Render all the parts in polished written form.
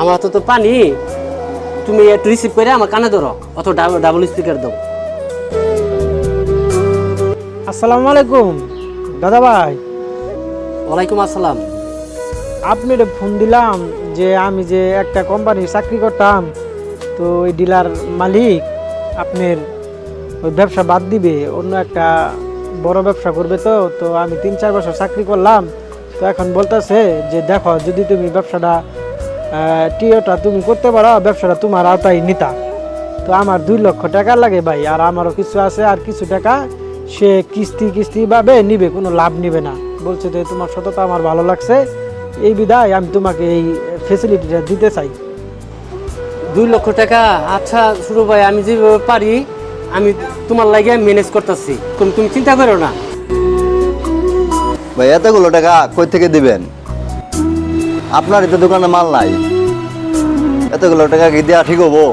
আমার তো পানি, তুমি একটু রিসিভ করে আমার কানে ধরো, অত ডাবল স্পিকার দাও। আসসালামু আলাইকুম দাদা ভাই। ওয়ালাইকুম আসসালাম। আপনি ফোন দিলাম যে আমি যে একটা কোম্পানির চাকরি করতাম, তো ওই ডিলার মালিক আপনার ওই ব্যবসা বাদ দিবে, অন্য একটা বড় ব্যবসা করবে। তো তো আমি 3-4 বছর চাকরি করলাম, তো এখন বলতেছে যে দেখো যদি তুমি ব্যবসাটা টিওটা তুমি করতে পারো, ব্যবসাটা তোমার আওতায় নিতা। তো আমার 2 লক্ষ টাকা লাগে ভাই, আর আমারও কিছু আছে, আর কিছু টাকা সে কিস্তি ভাবে নিবে, কোনো লাভ নিবে না। বলছে যে তোমার সততা আমার ভালো লাগছে, এই বিধায় আমি তোমাকে এই ফেসিলিটিটা দিতে চাই। 2 লক্ষ টাকা? আচ্ছা শুরু ভাই, আমি যেভাবে পারি আমি তোমার লাগে ম্যানেজ করতেছি, তুমি চিন্তা করো না। ভাই এতগুলো টাকা কই থেকে দিবেন? আপনার তো দোকানে মাল নাই, এতগুলো টাকা কি দেওয়া ঠিক হবো?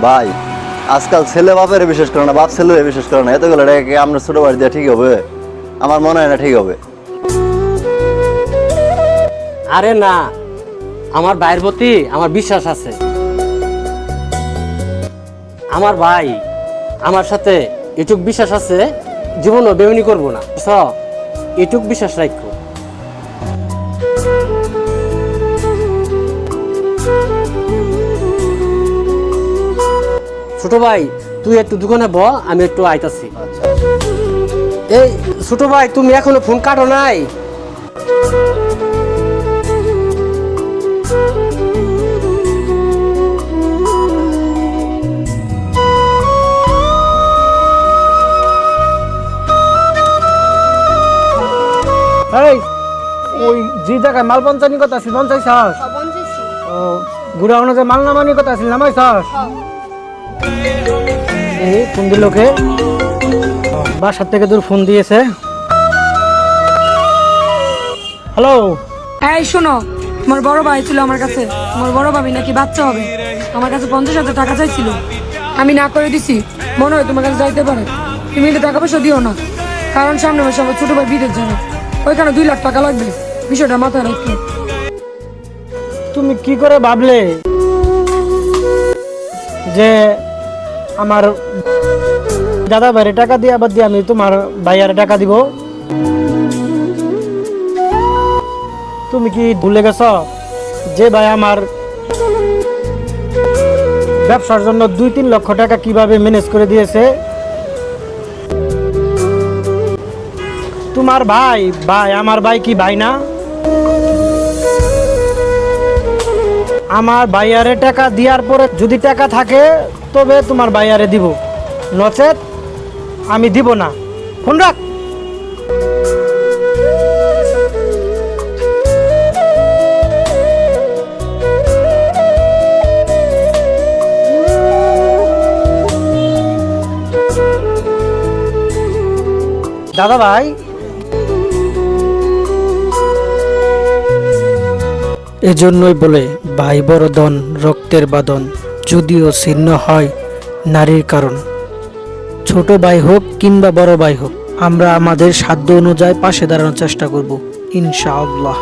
ভাই আজকাল ছেলে বাপের বিশেষ করে না, বাপ ছেলের বিশেষ করে না, এতগুলো টাকা কি আপনার ছোট বাড়ি দেওয়া ঠিক হবে? আমার মনে হয় না ঠিক হবে। আরে না, আমার ভাইয়ের প্রতি আমার বিশ্বাস আছে। আমার ভাই আমার সাথে এটুক বিশ্বাস আছে, জীবনও বেমানি করবো না, এটুক বিশ্বাস রাখো। ছোট ভাই তুই একটু দোকানে ব, আমি একটু আইতাছি। এই ছোট ভাই, তুমি এখনো ফোন কাটো নাই? এই ওই যে জায়গায় মাল পঞ্চানি কথা ছিল পঞ্চাইছাস, ও গুড়াউনে যে মাল নামানি কথা ছিল নামাইছাস? এই ফোন দিল কে? বাসার থেকে তোর ফোন দিয়েছে। হ্যালো। এই শোনো, তোমার বড় ভাই ছিল আমার কাছে, তোমার বড় ভাবি নাকি বাচ্চা হবে, আমার কাছে 50,000 টাকা চাইছিল, আমি না করে দিছি। মনে হয় তোমার কাছে যাইতে পারে, তুমি কিন্তু টাকা পয়সা দিও না, কারণ সামনে মাসে আমার ছোট ভাই বিদেশ যাবে, ওইখানে 2 লাখ টাকা লাগবে, বিষয়টা মাথায় রাখো। তুমি কি করে ভাবলে যে আমার দাদা ভাইয়ের টাকা দিয়ে আবার দিয়ে আমি তোমার ভাইয়ার টাকা দিব? তুমি কি ভুলে গেছ যে ভাই আমার ব্যবসার জন্য 2-3 লক্ষ টাকা কিভাবে ম্যানেজ করে দিয়েছে? তোমার ভাই আমার ভাই কি ভাই না? আমার ভাইয়ারে টাকা দেওয়ার পরে যদি টাকা থাকে তবে তোমার ভাইয়ারে দিব, নচেত আমি দিব না। ফোন রাখ। দাদা ভাই, এজন্যই বলে ভাই বড় ধন রক্তের বাঁধন, যদিও ছিন্ন হয় নারীর কারণ। ছোট ভাই হোক কিংবা বড় ভাই হোক, আমরা আমাদের সাধ্য অনুযায়ী পাশে দাঁড়ানোর চেষ্টা করব ইনশাআল্লাহ।